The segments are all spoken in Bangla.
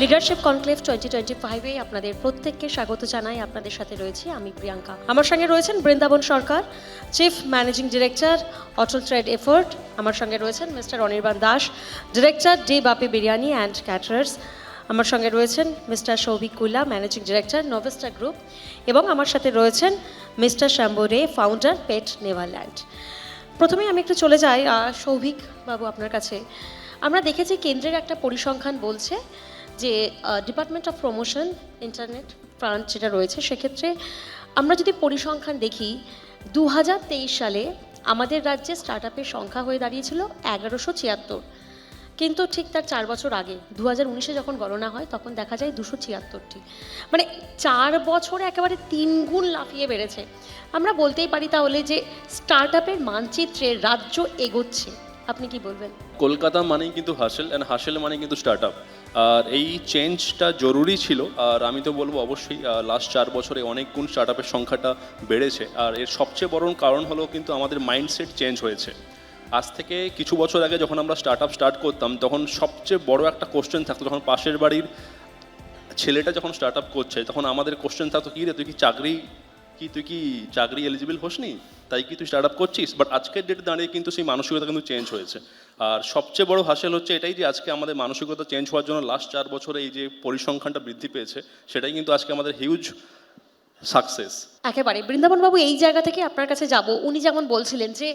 লিডারশিপ কনক্লেভ 2025-এ আপনাদের প্রত্যেককে স্বাগত জানাই। আপনাদের সাথে রয়েছি আমি প্রিয়াঙ্কা। আমার সঙ্গে রয়েছেন বৃন্দাবন সরকার, চিফ ম্যানেজিং ডিরেক্টর, অটল ট্রেড এফোর্ট। আমার সঙ্গে রয়েছেন mister Anirban Das, director, D Bapi biryani and caterers. আমার সঙ্গে রয়েছেন মিস্টার সৌভিক কুল্লা, ম্যানেজিং ডিরেক্টর, নোভেস্টা গ্রুপ। এবং আমার সাথে রয়েছেন মিস্টার শ্যাম্বু রে, ফাউন্ডার, পেট নেভারল্যান্ড। প্রথমেই আমি একটু চলে যাই সৌভিক বাবু আপনার কাছে। আমরা দেখেছি কেন্দ্রের একটা পরিসংখ্যান বলছে যে department of promotion internet fund যেটা রয়েছে, সেক্ষেত্রে আমরা যদি পরিসংখ্যান দেখি 2023 সালে আমাদের রাজ্যে স্টার্ট আপের সংখ্যা হয়ে দাঁড়িয়েছিল 1176, কিন্তু ঠিক তার 4 বছর আগে 2019-এ যখন গণনা হয় তখন দেখা যায় 276টি। মানে 4 বছরে একেবারে 3 গুণ লাফিয়ে বেড়েছে। আমরা বলতেই পারি তাহলে যে স্টার্ট আপের মানচিত্রে রাজ্য এগোচ্ছে। আপনি কি বলবেন? কলকাতা মানেই কিন্তু হাসেল, অ্যান্ড হাসেল মানে কিন্তু স্টার্ট আপ। আর এই চেঞ্জটা জরুরি ছিল। আর আমি তো বলবো অবশ্যই লাস্ট 4 বছরে অনেক গুণ স্টার্ট আপের সংখ্যাটা বেড়েছে। আর এর সবচেয়ে বড় কারণ হলো কিন্তু আমাদের মাইন্ডসেট চেঞ্জ হয়েছে। আজ থেকে কিছু বছর আগে যখন আমরা স্টার্ট করতাম, তখন সবচেয়ে বড় একটা কোশ্চেন থাকতো, যখন পাশের বাড়ির ছেলেটা যখন স্টার্ট আপ করছে তখন আমাদের কোশ্চেন থাকতো, কী রে তুই কি চাকরি এলিজিবল হোসনি, তাই কি তুই স্টার্ট আপ করছিস? বাট আজকের ডেটে দাঁড়িয়ে কিন্তু সেই মানসিকতা কিন্তু চেঞ্জ হয়েছে। আর সবচেয়ে বড় হাসিল হচ্ছে এটাই যে আজকে আমাদের মানসিকতা চেঞ্জ হওয়ার জন্য লাস্ট 4 বছরে এই যে পরিসংখ্যানটা বৃদ্ধি পেয়েছে, সেটাই কিন্তু আজকে আমাদের হিউজ সাকসেস। একেবারে বৃন্দাবন বাবু, এই জায়গা থেকে আপনার কাছে যাব। উনি যেমন বলছিলেন যে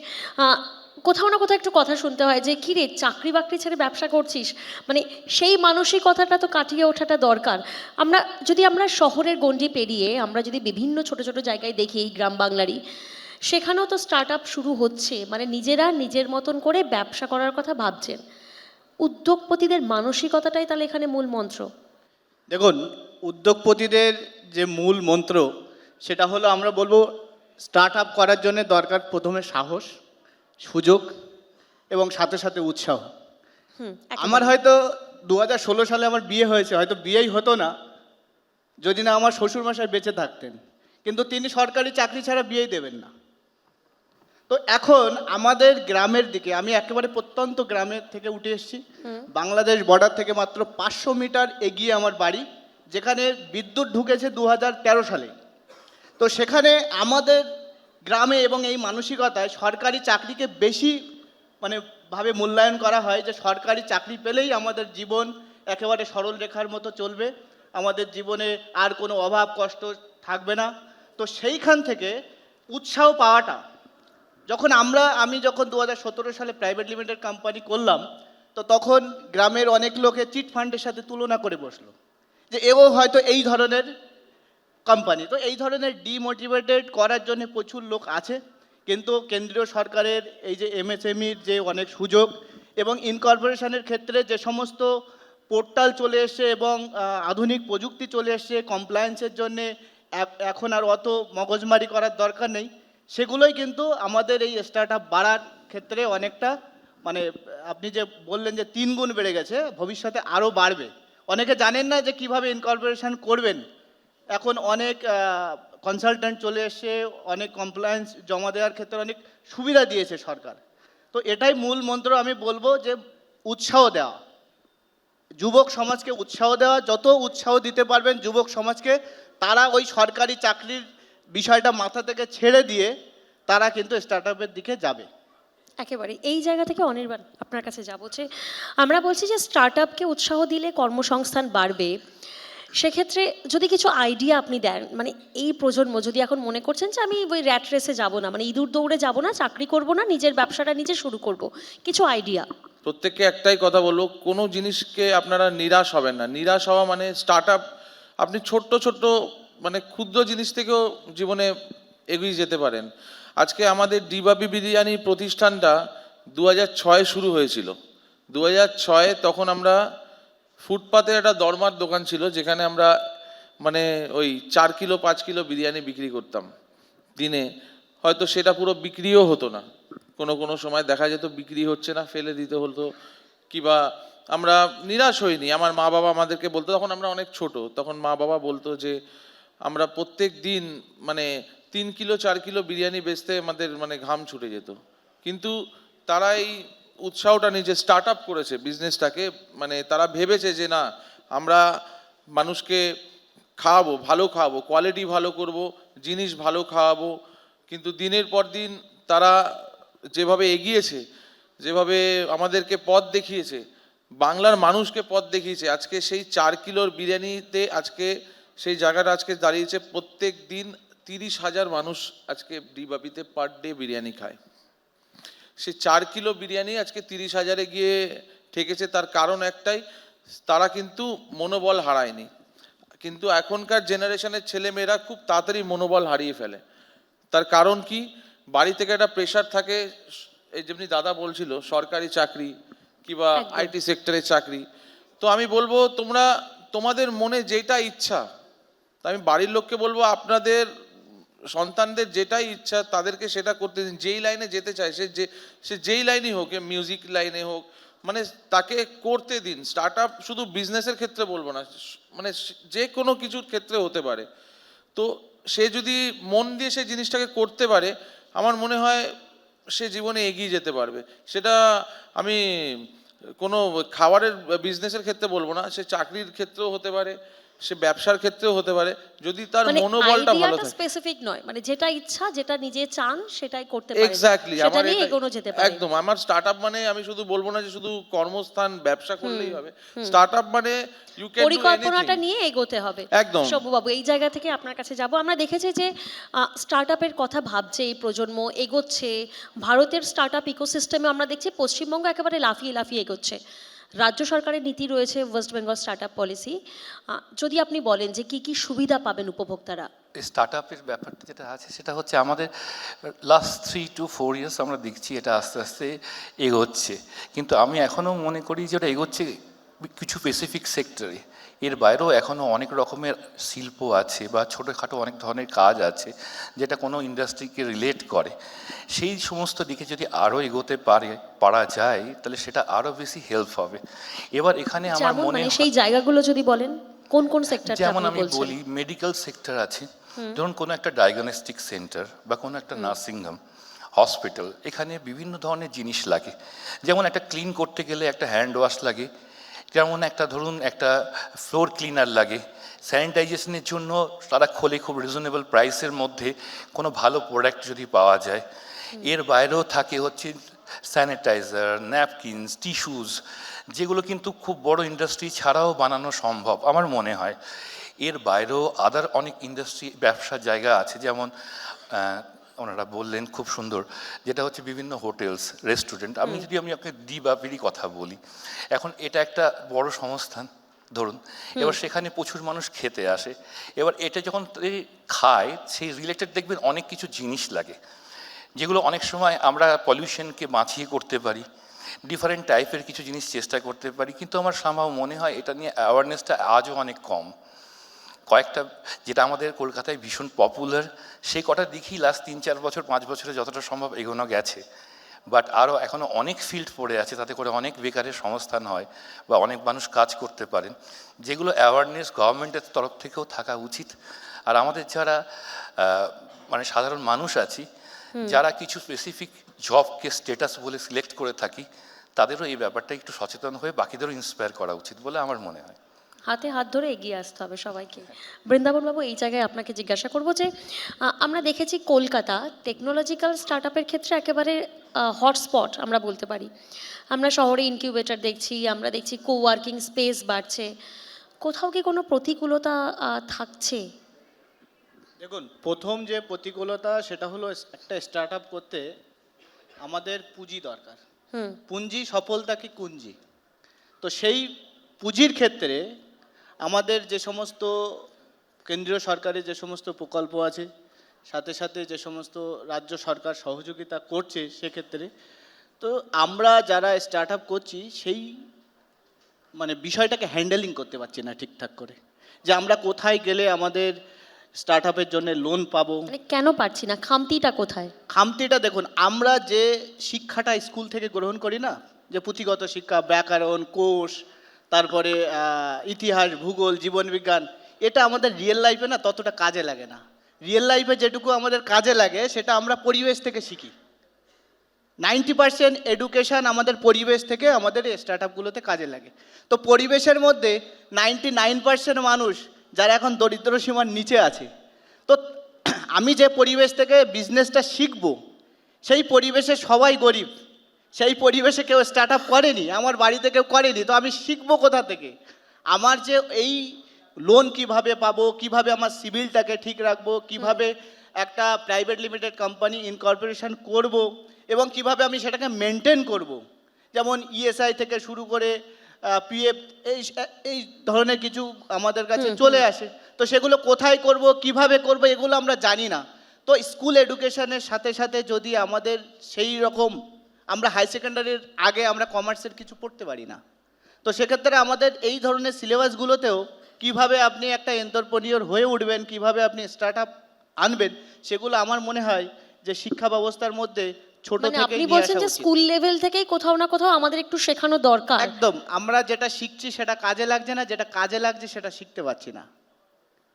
কোথাও না কোথাও একটু কথা শুনতে হয় যে কী রে চাকরি বাকরি ছেড়ে ব্যবসা করছিস, মানে সেই মানসিকতাটা তো কাটিয়ে ওঠাটা দরকার। আমরা শহরের গণ্ডি পেরিয়ে আমরা যদি বিভিন্ন ছোট ছোট জায়গায় দেখি, এই গ্রাম বাংলারই, সেখানেও তো স্টার্ট আপ শুরু হচ্ছে। মানে নিজেরা নিজের মতন করে ব্যবসা করার কথা ভাবছেন। উদ্যোগপতিদের মানসিকতাটাই তাহলে এখানে মূল মন্ত্র। দেখুন, উদ্যোগপতিদের যে মূল মন্ত্র সেটা হলো, আমরা বলবো স্টার্ট আপ করার জন্য দরকার প্রথমে সাহস, সুযোগ এবং সাথে সাথে উৎসাহ। আমার হয়তো 2016 সালে আমার বিয়ে হয়েছে, হয়তো বিয়েই হতো না যদি না আমার শ্বশুরমশাই বেঁচে থাকতেন, কিন্তু তিনি সরকারি চাকরি ছাড়া বিয়েই দেবেন না। তো এখন আমাদের গ্রামের দিকে, আমি একেবারে প্রত্যন্ত গ্রামের থেকে উঠে এসেছি, বাংলাদেশ বর্ডার থেকে মাত্র 500 মিটার এগিয়ে আমার বাড়ি, যেখানে বিদ্যুৎ ঢুকেছে 2013 সালে। তো সেখানে আমাদের গ্রামে এবং এই মানসিকতায় সরকারি চাকরিকে বেশি ভাবে মূল্যায়ন করা হয়, যে সরকারি চাকরি পেলেই আমাদের জীবন একেবারে সরল রেখার মতো চলবে, আমাদের জীবনে আর কোনো অভাব কষ্ট থাকবে না। তো সেইখান থেকে উৎসাহ পাওয়াটা, আমি যখন 2017 সালে প্রাইভেট লিমিটেড কোম্পানি করলাম, তো তখন গ্রামের অনেক লোকে চিট ফান্ডের সাথে তুলনা করে বসলো যে এও হয়তো এই ধরনের কোম্পানি। তো এই ধরনের ডিমোটিভেটেড করার জন্য প্রচুর লোক আছে, কিন্তু কেন্দ্রীয় সরকারের এই যে এমএসএমইর যে অনেক সুযোগ এবং ইনকর্পোরেশনের ক্ষেত্রে যে সমস্ত পোর্টাল চলে এসছে এবং আধুনিক প্রযুক্তি চলে এসছে, কমপ্লায়েন্সের জন্যে এখন আর অত মগজমারি করার দরকার নেই, সেগুলোই কিন্তু আমাদের এই স্টার্ট আপ বাড়ার ক্ষেত্রে অনেকটা, আপনি যে বললেন যে 3 গুণ বেড়ে গেছে, ভবিষ্যতে আরও বাড়বে। অনেকে জানেন না যে কিভাবে ইনকর্পোরেশন করবেন। এখন অনেক কনসালট্যান্ট চলে এসছে, অনেক কমপ্লায়েন্স জমা দেওয়ার ক্ষেত্রে অনেক সুবিধা দিয়েছে সরকার। তো এটাই মূল মন্ত্র, আমি বলবো যে উৎসাহ দেওয়া, যুবক সমাজকে উৎসাহ দেওয়া। যত উৎসাহ দিতে পারবেন যুবক সমাজকে, তারা ওই সরকারি চাকরির বিষয়টা মাথা থেকে ছেড়ে দিয়ে তারা কিন্তু স্টার্ট আপের দিকে যাবে। একেবারে এই জায়গা থেকে অনির্বাণ আপনার কাছে যাব, যে আমরা বলছি যে স্টার্ট আপকে উৎসাহ দিলে কর্মসংস্থান বাড়বে। সেক্ষেত্রে যদি কিছু আইডিয়া আপনি দেন, মানে এই প্রজন্ম যদি এখন মনে করছেন যে আমি ওই র্যাট রেসে যাব না, মানে ইঁদুর দৌড়ে যাব না, চাকরি করব না, নিজের ব্যবসাটা নিজে শুরু করব, কিছু আইডিয়া। প্রত্যেককে একটাই কথা বলবো, কোনো জিনিসকে আপনারা নিরাশ হবেন না। নিরাশ হওয়া মানে স্টার্ট আপ, আপনি ছোট্ট ক্ষুদ্র জিনিস থেকেও জীবনে এগিয়ে যেতে পারেন। আজকে আমাদের ডিবাপি বিরিয়ানি প্রতিষ্ঠানটা 2006 শুরু হয়েছিল। 2006 তখন আমরা ফুটপাতে একটা দরমার দোকান ছিল, যেখানে আমরা ওই 4 কিলো 5 কিলো বিরিয়ানি বিক্রি করতাম দিনে। হয়তো সেটা পুরো বিক্রিও হতো না, কোনো সময় দেখা যেত বিক্রি হচ্ছে না, ফেলে দিতে হতো। কিবা আমরা নিরাশ হইনি। আমার মা বাবা আমাদেরকে বলতো, তখন আমরা অনেক ছোট, তখন মা বাবা বলতো যে আমরা প্রত্যেক দিন 3 কিলো 4 কিলো বিরিয়ানি বেচতে আমাদের ঘাম ছুটে যেত। কিন্তু তারা এই উৎসাহটা নিজে স্টার্ট আপ করেছে বিজনেসটাকে, তারা ভেবেছে যে না, আমরা মানুষকে খাওয়াবো, ভালো খাওয়াবো, কোয়ালিটি ভালো করব, জিনিস ভালো খাওয়াবো, কিন্তু দিনের পর দিন তারা যেভাবে এগিয়েছে, যেভাবে আমাদেরকে পথ দেখিয়েছে, বাংলার মানুষকে পথ দেখিয়েছে, আজকে সেই 4 কিলোর বিরিয়ানিতে আজকে সেই জায়গাটা আজকে দাঁড়িয়েছে। প্রত্যেক দিন 30,000 মানুষ আজকে ডিবাপিতে পার ডে বিরিয়ানি খায়। সে 4 কিলো বিরিয়ানি আজকে 30,000-এ গিয়ে ঠেকেছে। তার কারণ একটাই, তারা কিন্তু মনোবল হারায়নি। কিন্তু এখনকার জেনারেশনের ছেলেমেয়েরা খুব তাড়াতাড়ি মনোবল হারিয়ে ফেলে। তার কারণ কি? বাড়ি থেকে একটা প্রেশার থাকে, এই যেমনি দাদা বলছিল সরকারি চাকরি কিংবা একদম। আইটি সেক্টরের চাকরি। তো আমি বলবো তোমরা তোমাদের মনে যেটা ইচ্ছা, তা আমি বাড়ির লোককে বলবো আপনাদের সন্তানদের যেটাই ইচ্ছা তাদেরকে সেটা করতে দিন। যেই লাইনে যেতে চায় সে যেই লাইনই হোক, মিউজিক লাইনে হোক, মানে তাকে করতে দিন। স্টার্ট আপ শুধু বিজনেসের ক্ষেত্রে বলবো না, মানে যে কোনো কিছুর ক্ষেত্রে হতে পারে। তো সে যদি মন দিয়ে সে জিনিসটাকে করতে পারে, আমার মনে হয় সে জীবনে এগিয়ে যেতে পারবে। সেটা আমি কোনো খাবারের বিজনেসের ক্ষেত্রে বলবো না, সে চাকরির ক্ষেত্রেও হতে পারে, সে ব্যবসার ক্ষেত্রেও হতে পারে, যদি তার মানে মনোবলটা ভালো আইডিয়াটা থাকে। স্পেসিফিক নয়, মানে যেটা ইচ্ছা, যেটা নিজে চান সেটাই করতে পারেন, এক্স্যাক্টলি, সেটা আমার নিয়ে এটা এগোনো যেতে পারে। একদম। আমার স্টার্ট আপ মানে আমি শুধু বলবো না যে শুধু কর্মস্থান ব্যবসা করলেই হবে। স্টার্ট আপ মানে ইউ ক্যান ডু পরিকল্পনাটা এনিথিং। নিয়ে এগোতে হবে। একদম। শম্ভুবাবু, এই জায়গা থেকে আপনার কাছে যাব। আমরা দেখেছি যে স্টার্ট আপের কথা ভাবছে এই প্রজন্ম, এগোচ্ছে। ভারতের স্টার্ট আপ ইকোসিস্টেমে আমরা দেখছি পশ্চিমবঙ্গ একেবারে লাফিয়ে লাফিয়ে এগোচ্ছে। রাজ্য সরকারের নীতি রয়েছে West Bengal start up policy. যদি আপনি বলেন যে কি কি সুবিধা পাবেন উপভোক্তারা? স্টার্ট আপের ব্যাপারটা যেটা আছে সেটা হচ্ছে আমাদের লাস্ট 3 to 4 ইয়ার্স আমরা দেখছি এটা আস্তে আস্তে এগোচ্ছে, কিন্তু আমি এখনও মনে করি যে ওটা এগোচ্ছে কিছু স্পেসিফিক সেক্টরে। এর বাইরেও এখনও অনেক রকমের শিল্প আছে বা ছোটোখাটো অনেক ধরনের কাজ আছে যেটা কোনো ইন্ডাস্ট্রিকে রিলেট করে। সেই সমস্ত দিকে যদি আরও এগোতে পারা যায় তাহলে সেটা আরও বেশি হেল্প হবে। এবার এখানে আমার যেমন মনে মানে হয় সেই জায়গাগুলো যদি বলেন, কোন কোন সেক্টরটা যেমন আপনি আমি বলছেন? বলি মেডিকেল সেক্টর আছে, ধরুন কোনো একটা ডায়াগনস্টিক সেন্টার বা কোনো একটা নার্সিংহোম, হসপিটাল, এখানে বিভিন্ন ধরনের জিনিস লাগে। যেমন একটা ক্লিন করতে গেলে একটা হ্যান্ড ওয়াশ লাগে, যেমন একটা ধরুন একটা ফ্লোর ক্লিনার লাগে। স্যানিটাইজেশনের জন্য তারা খোলে খুব রিজনেবল প্রাইসের মধ্যে কোনো ভালো প্রোডাক্ট যদি পাওয়া যায়। এর বাইরেও থাকে হচ্ছে স্যানিটাইজার, ন্যাপকিনস, টিস্যুস, যেগুলো কিন্তু খুব বড় ইন্ডাস্ট্রি ছাড়াও বানানো সম্ভব আমার মনে হয়। এর বাইরেও আদার অনেক ইন্ডাস্ট্রি ব্যবসার জায়গা আছে, যেমন ওনারা বললেন খুব সুন্দর, যেটা হচ্ছে বিভিন্ন হোটেলস, রেস্টুরেন্ট। আমি আপনাকে ডিবাপিরই কথা বলি, এখন এটা একটা বড় সংস্থান ধরুন, এবার সেখানে প্রচুর মানুষ খেতে আসে। এবার এটা যখন খায় সেই রিলেটেড দেখবেন অনেক কিছু জিনিস লাগে, যেগুলো অনেক সময় আমরা পলিউশনকে বাঁচিয়ে করতে পারি, ডিফারেন্ট টাইপের কিছু জিনিস চেষ্টা করতে পারি, কিন্তু আমার সম্ভব মনে হয় এটা নিয়ে অ্যাওয়ারনেসটা আজও অনেক কম। কয়েকটা যেটা আমাদের কলকাতায় ভীষণ পপুলার, সেই কটা দিকেই লাস্ট 3-4 বছর 5 বছরে যতটা সম্ভব এগোনো গেছে, বাট আরও এখনও অনেক ফিল্ড পড়ে আছে, তাতে করে অনেক বেকারের সংস্থান হয় বা অনেক মানুষ কাজ করতে পারেন, যেগুলো অ্যাওয়ারনেস গভর্নমেন্টের তরফ থেকেও থাকা উচিত। আর আমাদের যারা মানে সাধারণ মানুষ আছি, যারা কিছু স্পেসিফিক জবকে স্টেটাস বলে সিলেক্ট করে থাকি, তাদেরও এই ব্যাপারটা একটু সচেতন হয়ে বাকিদেরও ইন্সপায়ার করা উচিত বলে আমার মনে হয়। হাতে হাত ধরে এগিয়ে আসতে হবে সবাইকে। বৃন্দাবনবাবু, এই জায়গায় আপনাকে জিজ্ঞাসা করব যে আমরা দেখেছি কলকাতা টেকনোলজিক্যাল স্টার্ট আপের ক্ষেত্রে একেবারে হটস্পট আমরা বলতে পারি। আমরা শহরে ইনকিউবেটর দেখছি, আমরা দেখছি কোওয়ার্কিং স্পেস বাড়ছে। কোথাও কি কোনো প্রতিকূলতা থাকছে? দেখুন, প্রথম যে প্রতিকূলতা সেটা হলো একটা স্টার্ট আপ করতে আমাদের পুঁজি দরকার। পুঁজি সফলতা কি কুঞ্জি। তো সেই পুঁজির ক্ষেত্রে আমাদের যে সমস্ত কেন্দ্রীয় সরকারের যে সমস্ত প্রকল্প আছে, সাথে সাথে যে সমস্ত রাজ্য সরকার সহযোগিতা করছে, সেক্ষেত্রে তো আমরা যারা স্টার্ট আপ করছি সেই মানে বিষয়টাকে হ্যান্ডেলিং করতে পারছি না ঠিকঠাক করে, যে আমরা কোথায় গেলে আমাদের স্টার্ট আপের জন্য লোন পাবো। মানে কেন পারছি না, খামতিটা কোথায়? খামতিটা দেখুন, আমরা যে শিক্ষাটা স্কুল থেকে গ্রহণ করি না, যে পুঁথিগত শিক্ষা, ব্যাকরণ, কোষ, তারপরে ইতিহাস, ভূগোল, জীবনবিজ্ঞান, এটা আমাদের রিয়েল লাইফে না ততটা কাজে লাগে না। রিয়েল লাইফে যেটুকু আমাদের কাজে লাগে সেটা আমরা পরিবেশ থেকে শিখি। 90% এডুকেশন আমাদের পরিবেশ থেকে আমাদের স্টার্ট আপগুলোতে কাজে লাগে। তো পরিবেশের মধ্যে 99% মানুষ যারা এখন দরিদ্র সীমার নিচে আছে, তো আমি যে পরিবেশ থেকে বিজনেসটা শিখব, সেই পরিবেশে সবাই গরিব, সেই পরিবেশে কেউ স্টার্ট আপ করেনি, আমার বাড়িতে কেউ করেনি, তো আমি শিখবো কোথা থেকে? আমার যে এই লোন কিভাবে পাবো, কিভাবে আমার সিভিলটাকে ঠিক রাখবো, কিভাবে একটা প্রাইভেট লিমিটেড কোম্পানি ইনকর্পোরেশন করব, এবং কিভাবে আমি সেটাকে মেনটেন করব, যেমন ইএসআই থেকে শুরু করে পিএফ, এই ধরনের কিছু আমাদের কাছে চলে আসে। তো সেগুলো কোথায় করব, কিভাবে করব, এগুলো আমরা জানি না। তো স্কুল এডুকেশনের সাথে সাথে যদি আমাদের সেই রকম, আমরা হাই সেকেন্ডারির আগে আমরা কমার্সের কিছু পড়তে পারি না, তো সেক্ষেত্রে আমাদের এই ধরনের সিলেবাসগুলোতেও কিভাবে আপনি একটা এন্টারপ্রেনিউর হয়ে উঠবেন, কিভাবে আপনি স্টার্ট আপ আনবেন, সেগুলো আমার মনে হয় যে শিক্ষা ব্যবস্থার মধ্যে ছোট মানে থেকে আপনি বলছেন যে স্কুল লেভেল থেকেই কোথাও না কোথাও আমাদের একটু শেখানো দরকার। একদম, আমরা যেটা শিখছি সেটা কাজে লাগছে না, যেটা কাজে লাগছে সেটা শিখতে পারছি না,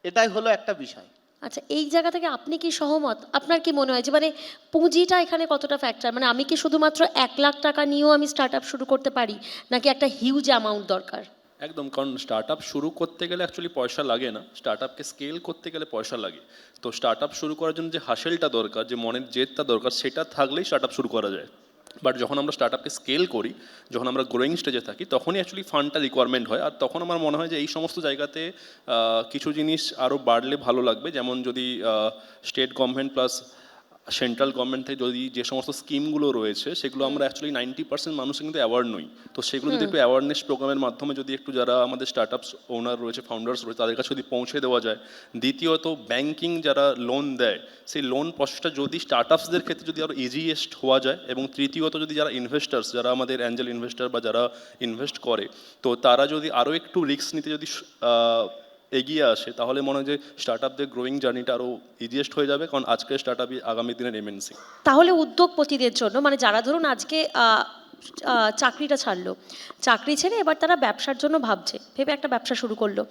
এটাই হলো একটা বিষয়। আচ্ছা, এই জায়গা থেকে আপনি কি সহমত? আপনার কি মনে হয় যে মানে পুঁজিটা এখানে কতটা ফ্যাক্টর? মানে আমি কি শুধুমাত্র 1 লাখ টাকা নিয়েও আমি স্টার্ট আপ শুরু করতে পারি, নাকি একটা হিউজ অ্যামাউন্ট দরকার? একদম, কারণ স্টার্ট আপ শুরু করতে গেলে অ্যাকচুয়ালি পয়সা লাগে না, স্টার্ট আপকে স্কেল করতে গেলে পয়সা লাগে। তো স্টার্ট আপ শুরু করার জন্য যে হাসেলটা দরকার, যে মনের জেদটা দরকার, সেটা থাকলেই স্টার্ট আপ শুরু করা যায়। বাট যখন আমরা স্টার্ট আপকে স্কেল করি, যখন আমরা গ্রোয়িং স্টেজে থাকি, তখনই অ্যাকচুয়ালি ফান্ডটা রিকোয়ারমেন্ট হয়। আর তখন আমার মনে হয় যে এই সমস্ত জায়গাতে কিছু জিনিস আরও বাড়লে ভালো লাগবে। যেমন যদি state government plus central government থেকে যদি যে সমস্ত স্কিমগুলো রয়েছে, সেগুলো আমরা অ্যাকচুয়ালি 90% মানুষ কিন্তু অ্যাওয়ার্ড নই। তো সেগুলো যদি একটু অ্যাওয়ারনেস প্রোগ্রামের মাধ্যমে যদি একটু যারা আমাদের স্টার্ট আপস ওনার রয়েছে, ফাউন্ডার্স রয়েছে, তাদের কাছে যদি পৌঁছে দেওয়া যায়। দ্বিতীয়ত, ব্যাংকিং যারা লোন দেয়, সেই লোন প্রসেসটা যদি স্টার্ট আপসদের ক্ষেত্রে যদি আরও ইজিয়েস্ট হওয়া যায়। এবং তৃতীয়ত, যদি যারা ইনভেস্টার্স, যারা আমাদের অ্যাঞ্জেল ইনভেস্টার বা যারা ইনভেস্ট করে, তো তারা যদি আরও একটু রিস্ক নিতে যদি এগিয়ে আসে, তাহলে মনে হয় যে স্টার্ট আপদের গ্রোয়িং জার্নিটা আরও ইজিয়েস্ট হয়ে যাবে। কারণ আজকের স্টার্ট আপই আগামী দিনের এমএনসি। তাহলে উদ্যোগপতিদের জন্য, মানে যারা ধরুন আজকে চাকরিটা ছাড়লো, চাকরি ছেড়ে এবার তারা ব্যবসার জন্য ভাবছে, ভেবে একটা ব্যবসা শুরু করলো,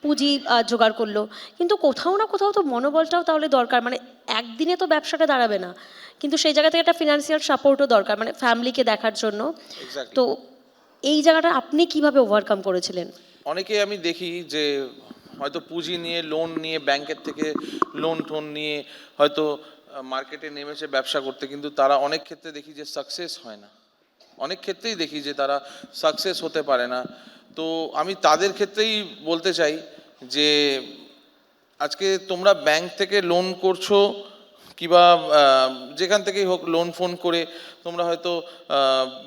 পুঁজি জোগাড় করলো, কিন্তু কোথাও না কোথাও তো মনোবলটাও তাহলে দরকার। মানে একদিনে তো ব্যবসাটা দাঁড়াবে না, কিন্তু সেই জায়গা থেকে একটা ফিনান্সিয়াল সাপোর্টও দরকার, মানে ফ্যামিলিকে দেখার জন্য। তো এই জায়গাটা আপনি কিভাবে ওভারকাম করেছিলেন? অনেকে আমি দেখি যে হয়তো পুঁজি নিয়ে, লোন নিয়ে, ব্যাংকের থেকে লোন টোন নিয়ে হয়তো মার্কেটে নেমেছে ব্যবসা করতে, কিন্তু তারা অনেক ক্ষেত্রে দেখি যে সাকসেস হয় না, অনেক ক্ষেত্রেই দেখি যে তারা সাকসেস হতে পারে না। তো আমি তাদের ক্ষেত্রেই বলতে চাই যে আজকে তোমরা ব্যাংক থেকে লোন করছো কিংবা যেখান থেকেই হোক লোন ফোন করে তোমরা হয়তো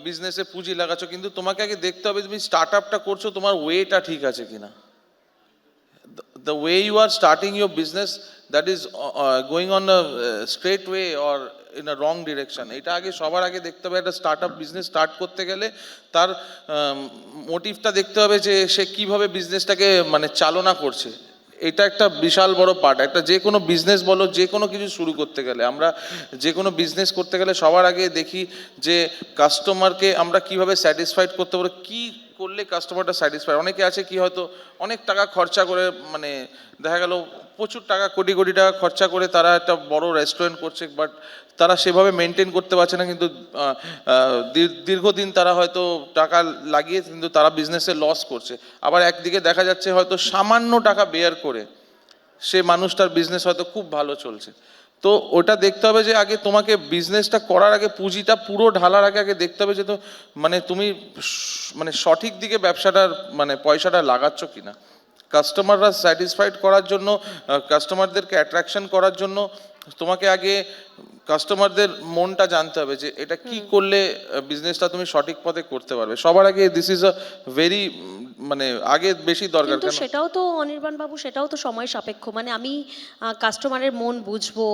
বিজনেসে পুঁজি লাগাচ্ছ, কিন্তু তোমাকে আগে দেখতে হবে তুমি স্টার্ট আপটা করছো তোমার ওয়েটা ঠিক আছে কিনা। The way you are starting your business, that is going on a straight way or in a wrong direction, এটা আগে সবার আগে দেখতে হবে। একটা স্টার্ট আপ বিজনেস স্টার্ট করতে গেলে তার মোটিভটা দেখতে হবে যে সে কিভাবে বিজনেসটাকে মানে চালনা করছে। এটা একটা বিশাল বড় পার্ট। একটা যে কোনো বিজনেস বলো, যে কোনো কিছু শুরু করতে গেলে, আমরা যে কোনো বিজনেস করতে গেলে সবার আগে দেখি যে কাস্টমারকে আমরা কিভাবে স্যাটিসফাইড করতে পারবো, কী করলে কাস্টমারটা স্যাটিসফাই। অনেকে আছে কি হয়তো অনেক টাকা খরচা করে, মানে দেখা গেল প্রচুর টাকা, কোটি কোটি টাকা খরচা করে তারা একটা বড় রেস্টুরেন্ট করছে, বাট তারা সেভাবে মেনটেন করতে পারছে না, কিন্তু দীর্ঘদিন তারা হয়তো টাকা লাগিয়ে কিন্তু তারা বিজনেসে লস করছে। আবার একদিকে দেখা যাচ্ছে হয়তো সামান্য টাকা বেয়ার করে সে মানুষটার বিজনেস হয়তো খুব ভালো চলছে। তো ওটা দেখতে হবে যে আগে তোমাকে বিজনেসটা করার আগে পুঁজিটা পুরো ঢালার আগে দেখতে হবে যে তো মানে তুমি মানে সঠিক দিকে ব্যবসাটার মানে পয়সাটা লাগাচ্ছ কিনা। কাস্টমাররা স্যাটিসফাইড করার জন্য, কাস্টমারদেরকে অ্যাট্রাকশন করার জন্য তোমাকে আগে কাস্টমারদের মনটা জানতে হবে যে এটা কি করলে বিজনেসটা তুমি সঠিক পথে করতে পারবে। সবার আগে দিস ইজ আ ভেরি মানে আগে বেশি দরকার। কিন্তু সেটাও তো অনির্বাণ বাবু, সেটাও তো সময় সাপেক্ষ। মানে আমি কাস্টমারের মন বুঝবো,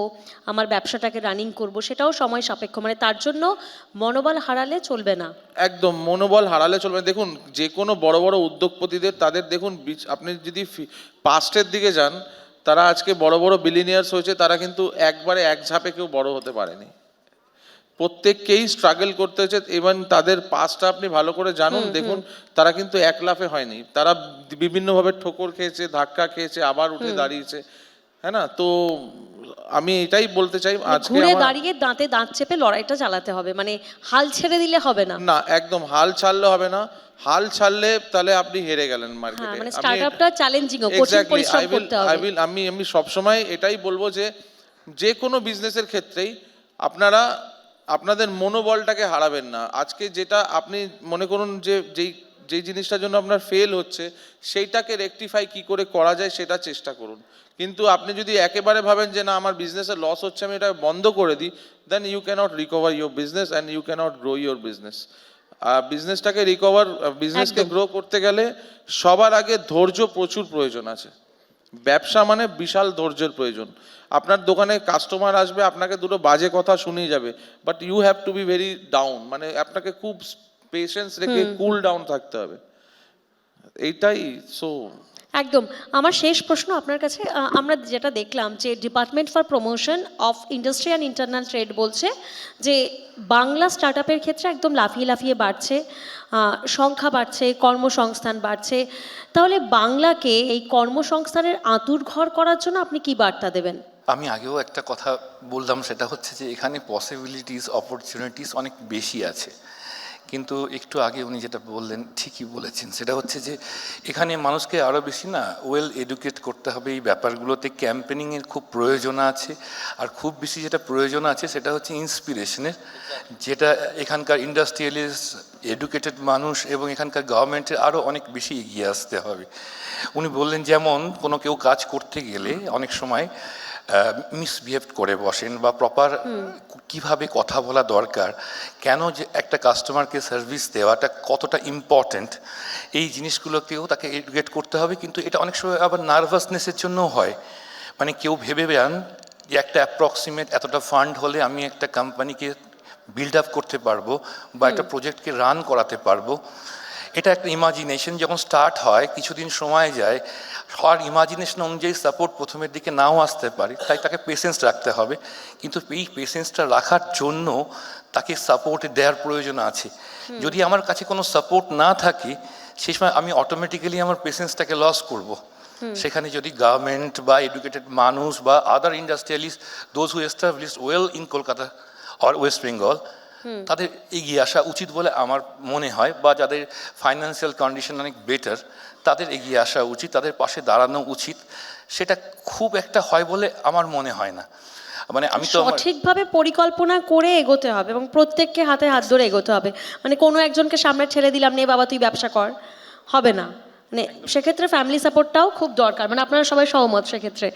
আমার ব্যবসাটাকে রানিং করব, সেটাও সময় সাপেক্ষ। মানে তার জন্য মনোবল হারালে চলবে না। একদম মনোবল হারালে চলবে না। দেখুন যে কোনো বড় বড় উদ্যোগপতিদের, তাদের দেখুন আপনি যদি পাস্টের দিকে যান, তারা আজকে বড় বড় বিলিনিয়ার্স হয়েছে, তারা কিন্তু একবারে এক ঝাপে কেউ বড় হতে পারেনি। প্রত্যেককেই স্ট্রাগল করতে হয়েছে। ইভেন তাদের পাস্টটা আপনি ভালো করে জানুন, দেখুন তারা কিন্তু এক লাফে হয়নি, তারা বিভিন্নভাবে ঠোকর খেয়েছে, ধাক্কা খেয়েছে, আবার উঠে দাঁড়িয়েছে। হ্যাঁ না? তো আমি এটাই বলতে চাই আজকে ঘুরে আমার দাঁড়িয়ে দাঁতে দাঁত চেপে লড়াইটা চালাতে হবে, মানে হাল ছেড়ে দিলে হবে না। না, একদম হাল ছাড়লে হবে না। হাল ছাড়লে তাহলে আপনি হেরে গেলেন হ্যাঁ, মার্কেটে। মানে স্টার্টআপটা চ্যালেঞ্জিংও, কঠিন এক্স্যাক্টলি, পরিশ্রম করতে হবে। আমি সবসময় এটাই বলবো যে কোনো বিজনেসের ক্ষেত্রেই আপনারা আপনাদের মনোবলটাকে হারাবেন না। আজকে যেটা আপনি মনে করুন যেই জিনিসটার জন্য আপনার ফেল হচ্ছে সেইটাকে রেকটিফাই কি করে করা যায় সেটা চেষ্টা করুন। কিন্তু আপনি যদি একেবারে ভাবেন যে না আমার বিজনেসে লস হচ্ছে আমি এটা বন্ধ করে দিই, then you can't recover your business and you can't grow your business. বিজনেসকে একদম। গ্রো করতে গেলে সবার আগে ধৈর্য প্রচুর প্রয়োজন আছে। ব্যবসা মানে বিশাল ধৈর্যের প্রয়োজন। আপনার দোকানে কাস্টমার আসবে, আপনাকে দুটো বাজে কথা শুনিয়ে যাবে, but you have to be very down, মানে আপনাকে খুব পেশেন্স রেখে কুল ডাউন থাকতে হবে। এইটাই সো একদম। আমার শেষ প্রশ্ন আপনার কাছে, আমরা যেটা দেখলাম যে department for promotion of industry and internal trade বলছে যে বাংলা স্টার্টআপের ক্ষেত্রে একদম লাফিয়ে লাফিয়ে বাড়ছে, সংখ্যা বাড়ছে, কর্মসংস্থান বাড়ছে। তাহলে বাংলাকে এই কর্মসংস্থানের আঁতুড়ঘর করার জন্য আপনি কি বার্তা দেবেন? আমি আগেও একটা কথা বললাম, সেটা হচ্ছে যে এখানে পসিবিলিটিস, অপরচুনিটিস অনেক বেশি আছে। কিন্তু একটু আগে উনি যেটা বললেন ঠিকই বলেছেন, সেটা হচ্ছে যে এখানে মানুষকে আরও বেশি না ওয়েল এডুকেট করতে হবে এই ব্যাপারগুলোতে। ক্যাম্পেনিংয়ের খুব প্রয়োজন আছে, আর খুব বেশি যেটা প্রয়োজন আছে সেটা হচ্ছে ইন্সপিরেশনের, যেটা এখানকার ইন্ডাস্ট্রিয়ালিস্ট, এডুকেটেড মানুষ এবং এখানকার গভর্নমেন্টের আরও অনেক বেশি এগিয়ে আসতে হবে। উনি বললেন যেমন কোনো কেউ কাজ করতে গেলে অনেক সময় মিসবিহেভ করে বসেন, বা প্রপার কিভাবে কথা বলা দরকার, কেন যে একটা কাস্টমারকে সার্ভিস দেওয়াটা কতটা ইম্পর্ট্যান্ট, এই জিনিসগুলোকেও তাকে এডুকেট করতে হবে। কিন্তু এটা অনেক সময় আবার নার্ভাসনেসের জন্যও হয়। মানে কেউ ভেবে বেড়ান যে একটা অ্যাপ্রক্সিমেট এতটা ফান্ড হলে আমি একটা কোম্পানিকে বিল্ড আপ করতে পারবো বা একটা প্রজেক্টকে রান করাতে পারবো। এটা একটা ইমাজিনেশন, যখন স্টার্ট হয় কিছুদিন সময় যায়, আর ইমাজিনেশন অনুযায়ী সাপোর্ট প্রথমের দিকে নাও আসতে পারে, তাই তাকে পেশেন্স রাখতে হবে। কিন্তু এই পেশেন্সটা রাখার জন্য তাকে সাপোর্ট দেওয়ার প্রয়োজন আছে। যদি আমার কাছে কোনো সাপোর্ট না থাকে সেই সময় আমি অটোমেটিক্যালি আমার পেশেন্সটাকে লস করব। সেখানে যদি গভর্নমেন্ট বা এডুকেটেড মানুষ বা other industrialist, those who established well in Kolkata or West Bengal, তাদের এগিয়ে আসা উচিত বলে আমার মনে হয়। বা যাদের ফাইন্যান্সিয়াল কন্ডিশন অনেক বেটার, তাদের এগিয়ে আসা উচিত, তাদের পাশে দাঁড়ানো উচিত। সেটা খুব একটা হয় বলে আমার মনে হয় না। মানে আমি তো সঠিকভাবে পরিকল্পনা করে এগোতে হবে এবং প্রত্যেককে হাতে হাত ধরে এগোতে হবে। মানে কোনো একজনকে সামনে ঠেলে দিলাম, নে বাবা তুই ব্যবসা কর, হবে না। মানে সেক্ষেত্রে ফ্যামিলি সাপোর্টটাও খুব দরকার। মানে আপনারা সবাই সহমত সেক্ষেত্রে।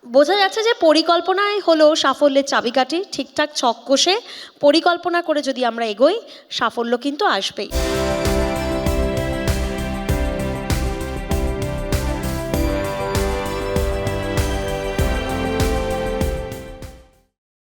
বোঝা যাচ্ছে যে পরিকল্পনাই হলো সাফল্যের চাবিকাঠি। ঠিকঠাক ছক কষে পরিকল্পনা করে যদি আমরা এগোই, সাফল্য কিন্তু আসবেই।